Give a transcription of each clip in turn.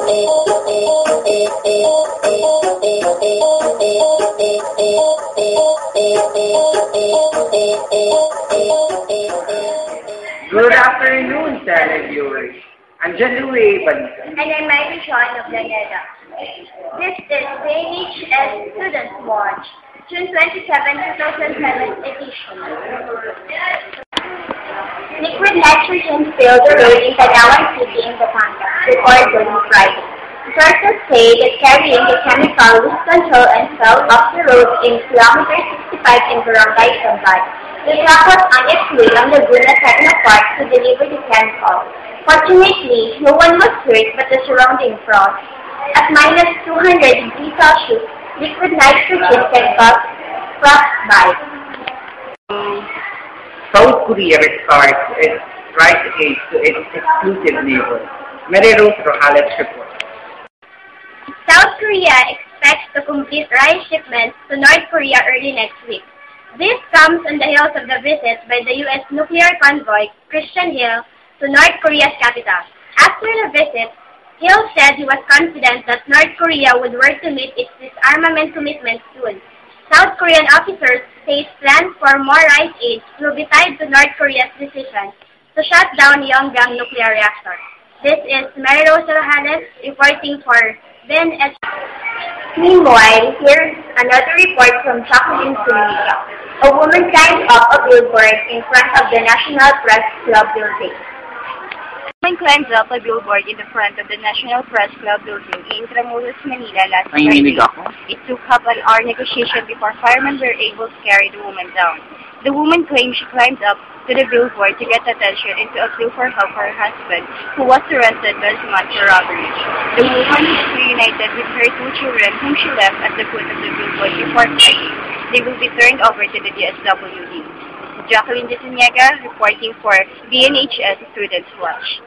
Good afternoon, televiewers. I'm Janue Balita. And I'm Mary Sean of Laneda. This is VNHS Student Watch, June 27, 2007 edition. Liquid nitrogen filled the road in Tanawan City in Batangas, recorded on Friday. Sources say that carrying the chemical lost control and fell off the road in kilometer 65 in Barangay Tambay. The truck was on its way on Laguna Techno Park to deliver the chemical. Fortunately, no one was hurt but the surrounding frost. At minus 200 degrees Celsius, liquid nitrogen can cause frostbite. South Korea restarts its strike aid to its exclusive neighbor. Mary Rose Rojales reports. South Korea expects to complete rice shipments to North Korea early next week. This comes on the heels of the visit by the U.S. nuclear convoy, Christian Hill, to North Korea's capital. After the visit, Hill said he was confident that North Korea would work to meet its disarmament commitment soon. South Korean officers say plans for more rice aid will be tied to North Korea's decision to shut down Yongbyon nuclear reactor. This is Mary Rose Rojales reporting for VNHS. Meanwhile, here's another report from Jacqueline Zuniga. A woman climbed up a billboard in front of the National Press Club building. A woman climbs up a billboard in the front of the National Press Club building in Intramuros, Manila last Friday. It took up an hour negotiation before firemen were able to carry the woman down. The woman claimed she climbed up to the billboard to get attention and to appeal for help for her husband, who was arrested last month for robbery. The woman is reunited with her two children, whom she left at the foot of the billboard before fighting. They will be turned over to the DSWD. Jacqueline Zuniga reporting for VNHS Students Watch.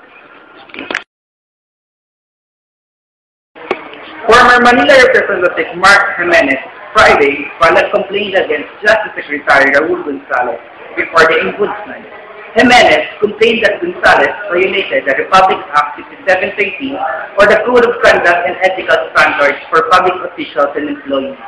Former Manila Representative Mark Jimenez Friday filed a complaint against Justice Secretary Raul Gonzales before the Ombudsman. Jimenez complained that Gonzales violated the Republic Act 5713 or the Code of Conduct and Ethical Standards for Public Officials and Employees.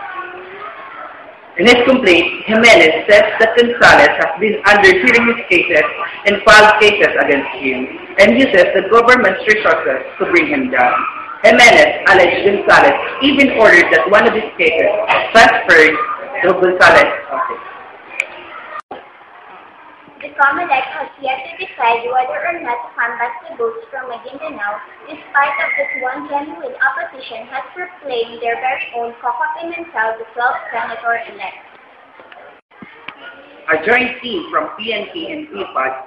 In his complaint, Jimenez says that Gonzales has been under serious cases and filed cases against him and uses the government's resources to bring him down. Jimenez alleged Gonzales even ordered that one of his cases transferred to Gonzales' office. The COMELEC has yet to decide whether or not to combat the votes from Maguindanao, despite of that one genuine opposition has proclaimed their very own Coco Pimentel the 12th senator-elect. A joint team from PNP and PPAD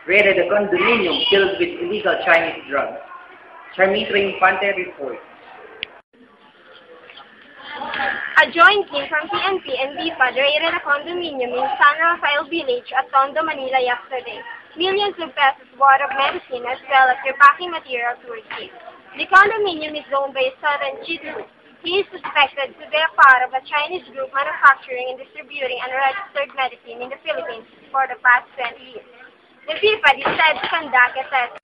raided a condominium filled with illegal Chinese drugs. Charmitra Infante reports. A joint team from PNP and BIPAD raided a condominium in San Rafael Village at Tondo, Manila yesterday. Millions of pesos worth of medicine as well as their packing materials were seized. The condominium is owned by Southern Chitu. He is suspected to be a part of a Chinese group manufacturing and distributing unregistered medicine in the Philippines for the past 20 years. The BIPAD is said to conduct a test.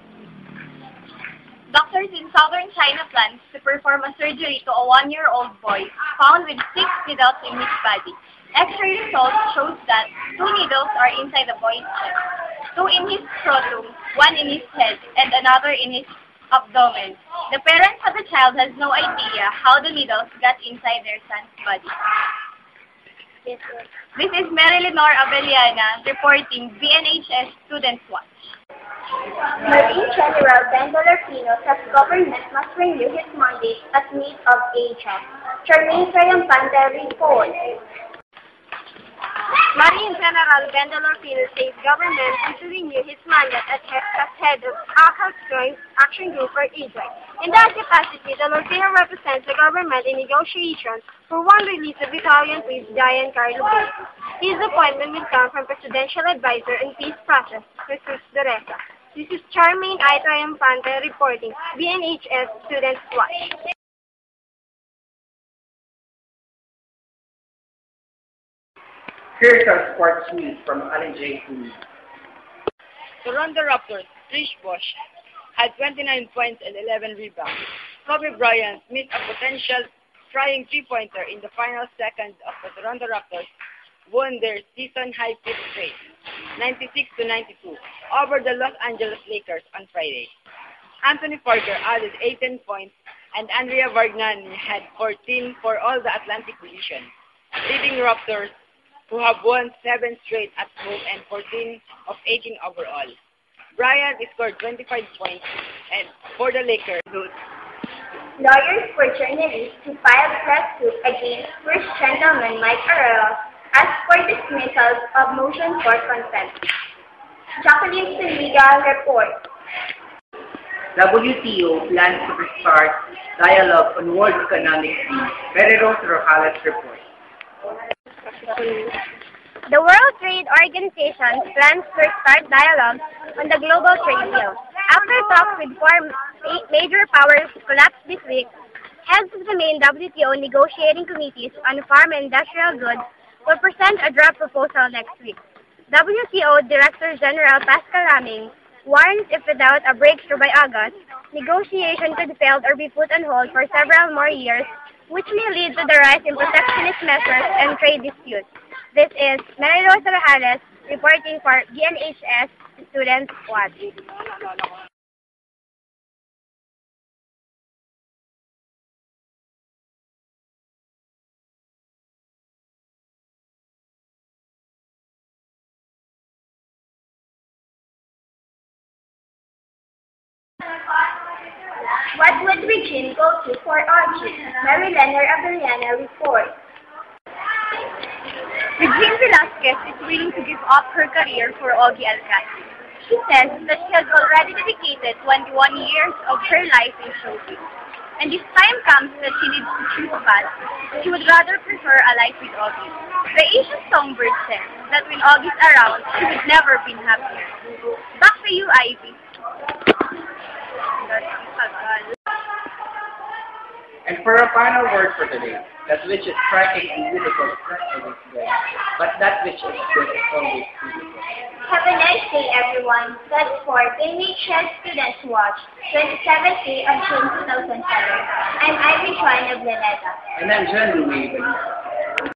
Doctors in southern China plans to perform a surgery to a 1-year-old boy found with 6 needles in his body. X-ray results shows that 2 needles are inside the boy's chest, 2 in his scrotum, 1 in his head, and another in his abdomen. The parents of the child has no idea how the needles got inside their son's body. This is Mary Lenore Abeliana reporting VNHS Students Watch. Marine General Bendoler Pino says government must renew his mandate as need of Asia. Charmaine Triumphante reports. Marine General Bendoler Pino says government needs to renew his mandate as head of ACAS Joint Action Group or EJOY. In that capacity, the Lordino represents the government in negotiations for one release of Battalion Police Diane Carlo Bay. His appointment will come from Presidential Advisor and Peace Process, Jesus Doresa. This is Charmaine I. Triumphante reporting, VNHS Students Watch. Here's our sports news from Allen J. Cooney. Toronto Raptors, Trish Bosh, had 29 points and 11 rebounds. Kobe Bryant missed a potential flying three-pointer in the final seconds of the Toronto Raptors won their season-high fifth straight, 96-92, over the Los Angeles Lakers on Friday. Anthony Parker added 18 points, and Andrea Bargnani had 14 for all the Atlantic Division, leading Raptors, who have won 7 straight at home and 14 of 18 overall. Bryant scored 25 points and for the Lakers. Lawyers for journalists who filed lawsuit against First Gentleman Mike Arroyo asked for dismissal of motion for contempt. Jacqueline Zuniga reports. WTO plans to restart dialogue on World Economic Peace. Vereros Rojales reports. The World Trade Organization plans to start dialogue on the global trade deal. After talks with four major powers collapsed this week, heads of the main WTO negotiating committees on farm and industrial goods will present a draft proposal next week. WTO Director General Pascal Laming warns if without a breakthrough by August, negotiation could fail or be put on hold for several more years, which may lead to the rise in protectionist measures and trade disputes. This is Mary Rosa Rojales reporting for BNHS Student Watch. What would Regine go to for August? Mary Leonard Abellana reports. Regine Velasquez is willing to give up her career for Augie Alcantara. She says that she has already dedicated 21 years of her life in showbiz. And if time comes that she needs to choose a path, she would rather prefer a life with Augie. The Asian songbird says that when Augie's around, she would never be happier. Back to you, Ivy. And for a final word for today, that which is striking and beautiful is not always good, but that which is good is always beautiful. Have a nice day, everyone. That's for BNHS Students Watch, 27th day of June 2007. I'm Ivy Joanna Blaneta. And I'm John Louis.